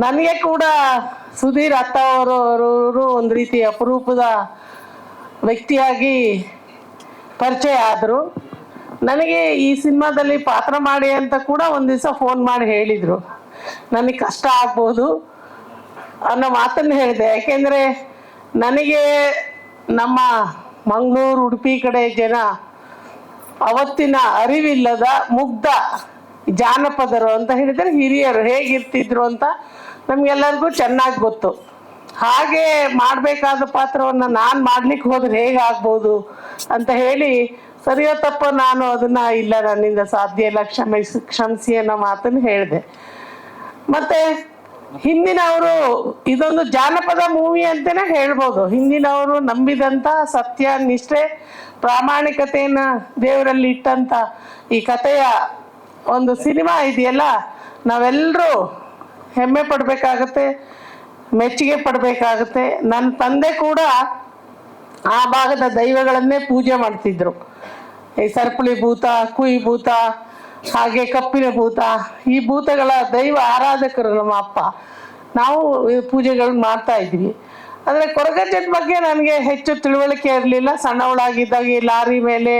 ನನಗೆ ಕೂಡ ಸುಧೀರ್ ಅತ್ತ ಅವರು ಒಂದು ರೀತಿ ಅಪರೂಪದ ವ್ಯಕ್ತಿಯಾಗಿ ಪರಿಚಯ ಆದರು. ನನಗೆ ಈ ಸಿನಿಮಾದಲ್ಲಿ ಪಾತ್ರ ಮಾಡಿ ಅಂತ ಕೂಡ ಒಂದು ದಿವಸ ಫೋನ್ ಮಾಡಿ ಹೇಳಿದರು. ನನಗೆ ಕಷ್ಟ ಆಗ್ಬೋದು ಅನ್ನೋ ಮಾತನ್ನು ಹೇಳಿದೆ. ಯಾಕೆಂದರೆ ನನಗೆ ನಮ್ಮ ಮಂಗಳೂರು ಉಡುಪಿ ಕಡೆ ಜನ ಅವತ್ತಿನ ಅರಿವಿಲ್ಲದ ಮುಗ್ಧ ಜಾನಪದರು ಅಂತ ಹೇಳಿದರೆ ಹಿರಿಯರು ಹೇಗಿರ್ತಿದ್ರು ಅಂತ ನಮಗೆಲ್ಲರಿಗೂ ಚೆನ್ನಾಗಿ ಗೊತ್ತು. ಹಾಗೆ ಮಾಡಬೇಕಾದ ಪಾತ್ರವನ್ನು ನಾನು ಮಾಡ್ಲಿಕ್ಕೆ ಹೋದ್ರೆ ಹೇಗಾಗ್ಬೋದು ಅಂತ ಹೇಳಿ ಸರಿಯೋ ತಪ್ಪೋ ನಾನು ಅದನ್ನು ಇಲ್ಲ ನನ್ನಿಂದ ಸಾಧ್ಯ ಇಲ್ಲ ಕ್ಷಮಿಸಿ ಅನ್ನೋ ಮಾತನ್ನು ಹೇಳಿದೆ. ಮತ್ತು ಹಿಂದಿನವರು ಇದೊಂದು ಜಾನಪದ ಮೂವಿ ಅಂತಲೇ ಹೇಳ್ಬೋದು. ಹಿಂದಿನವರು ನಂಬಿದಂಥ ಸತ್ಯ ನಿಷ್ಠೆ ಪ್ರಾಮಾಣಿಕತೆಯನ್ನು ದೇವರಲ್ಲಿ ಇಟ್ಟಂಥ ಈ ಕಥೆಯ ಒಂದು ಸಿನಿಮಾ ಇದೆಯಲ್ಲ, ನಾವೆಲ್ಲರೂ ಹೆಮ್ಮೆ ಪಡಬೇಕಾಗತ್ತೆ, ಮೆಚ್ಚುಗೆ ಪಡಬೇಕಾಗತ್ತೆ. ನನ್ನ ತಂದೆ ಕೂಡ ಆ ಭಾಗದ ದೈವಗಳನ್ನೇ ಪೂಜೆ ಮಾಡ್ತಿದ್ರು. ಈ ಸರ್ಪಳಿ ಭೂತ, ಕುಯಿ ಭೂತ, ಹಾಗೆ ಕಪ್ಪಿನ ಭೂತ, ಈ ಭೂತಗಳ ದೈವ ಆರಾಧಕರು ನಮ್ಮ ಅಪ್ಪ. ನಾವು ಪೂಜೆಗಳನ್ನ ಮಾಡ್ತಾ ಇದ್ವಿ. ಆದರೆ ಕೊರಗಜ್ಜನ ಬಗ್ಗೆ ನನಗೆ ಹೆಚ್ಚು ತಿಳುವಳಿಕೆ ಇರಲಿಲ್ಲ. ಸಣ್ಣವಳಾಗಿದ್ದಾಗ ಈ ಲಾರಿ ಮೇಲೆ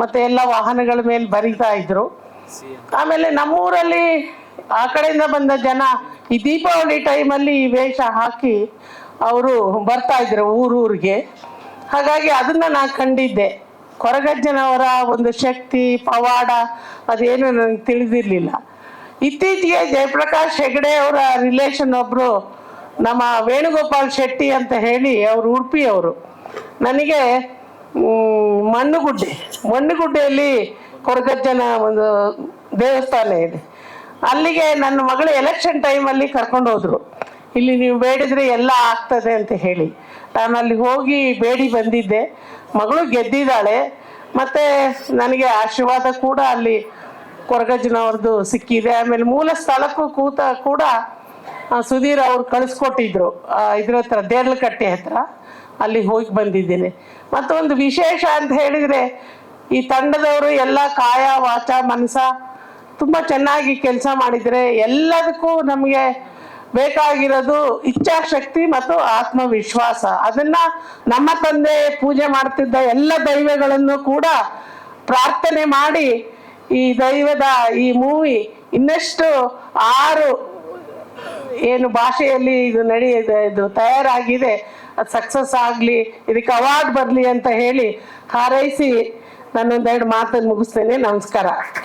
ಮತ್ತು ಎಲ್ಲ ವಾಹನಗಳ ಮೇಲೆ ಬರಿತಾ ಇದ್ರು. ಆಮೇಲೆ ನಮ್ಮೂರಲ್ಲಿ ಆ ಕಡೆಯಿಂದ ಬಂದ ಜನ ಈ ದೀಪಾವಳಿ ಟೈಮಲ್ಲಿ ಈ ವೇಷ ಹಾಕಿ ಅವರು ಬರ್ತಾ ಇದ್ರು ಊರೂರಿಗೆ. ಹಾಗಾಗಿ ಅದನ್ನು ನಾನು ಕಂಡಿದ್ದೆ. ಕೊರಗಜ್ಜನವರ ಒಂದು ಶಕ್ತಿ ಪವಾಡ ಅದೇನು ನನಗೆ ತಿಳಿದಿರಲಿಲ್ಲ. ಇತ್ತೀಚೆಗೆ ಜಯಪ್ರಕಾಶ್ ಹೆಗಡೆ ಅವರ ರಿಲೇಷನ್ ಒಬ್ಬರು ನಮ್ಮ ವೇಣುಗೋಪಾಲ್ ಶೆಟ್ಟಿ ಅಂತ ಹೇಳಿ ಅವರು ಉಡುಪಿಯವರು, ನನಗೆ ಮಣ್ಣುಗುಡ್ಡೆಯಲ್ಲಿ ಕೊರಗಜ್ಜನ ಒಂದು ದೇವಸ್ಥಾನ ಇದೆ, ಅಲ್ಲಿಗೆ ನನ್ನ ಮಗಳು ಎಲೆಕ್ಷನ್ ಟೈಮಲ್ಲಿ ಕರ್ಕೊಂಡು ಹೋದ್ರು. ಇಲ್ಲಿ ನೀವು ಬೇಡಿದ್ರೆ ಎಲ್ಲ ಆಗ್ತದೆ ಅಂತ ಹೇಳಿ ನಾನು ಅಲ್ಲಿ ಹೋಗಿ ಬೇಡಿ ಬಂದಿದ್ದೆ. ಮಗಳು ಗೆದ್ದಿದ್ದಾಳೆ. ಮತ್ತು ನನಗೆ ಆಶೀರ್ವಾದ ಕೂಡ ಅಲ್ಲಿ ಕೊರಗಜ್ಜನವ್ರದ್ದು ಸಿಕ್ಕಿದೆ. ಆಮೇಲೆ ಮೂಲ ಸ್ಥಳಕ್ಕೂ ಕೂಡ ಸುಧೀರ್ ಅವ್ರು ಕಳಿಸ್ಕೊಟ್ಟಿದ್ರು. ಇದ್ರ ಹತ್ರ ದೇರ್ಲಕಟ್ಟೆ ಹತ್ರ ಅಲ್ಲಿ ಹೋಗಿ ಬಂದಿದ್ದೀನಿ. ಮತ್ತೊಂದು ವಿಶೇಷ ಅಂತ ಹೇಳಿದರೆ ಈ ತಂಡದವರು ಎಲ್ಲ ಕಾಯ ವಾಚ ಮನಸ ತುಂಬ ಚೆನ್ನಾಗಿ ಕೆಲಸ ಮಾಡಿದರೆ. ಎಲ್ಲದಕ್ಕೂ ನಮಗೆ ಬೇಕಾಗಿರೋದು ಇಚ್ಛಾಶಕ್ತಿ ಮತ್ತು ಆತ್ಮವಿಶ್ವಾಸ. ಅದನ್ನು ನಮ್ಮ ತಂದೆ ಪೂಜೆ ಮಾಡ್ತಿದ್ದ ಎಲ್ಲ ದೈವಗಳನ್ನು ಕೂಡ ಪ್ರಾರ್ಥನೆ ಮಾಡಿ ಈ ದೈವದ ಈ ಮೂವಿ ಇನ್ನಷ್ಟು 6 ಏನು ಭಾಷೆಯಲ್ಲಿ ಇದು ತಯಾರಾಗಿದೆ, ಅದು ಸಕ್ಸಸ್ ಆಗಲಿ, ಇದಕ್ಕೆ ಅವಾರ್ಡ್ ಬರಲಿ ಅಂತ ಹೇಳಿ ಹಾರೈಸಿ ನಾನೊಂದೆರಡು ಮಾತನ್ನು ಮುಗಿಸ್ತೇನೆ. ನಮಸ್ಕಾರ.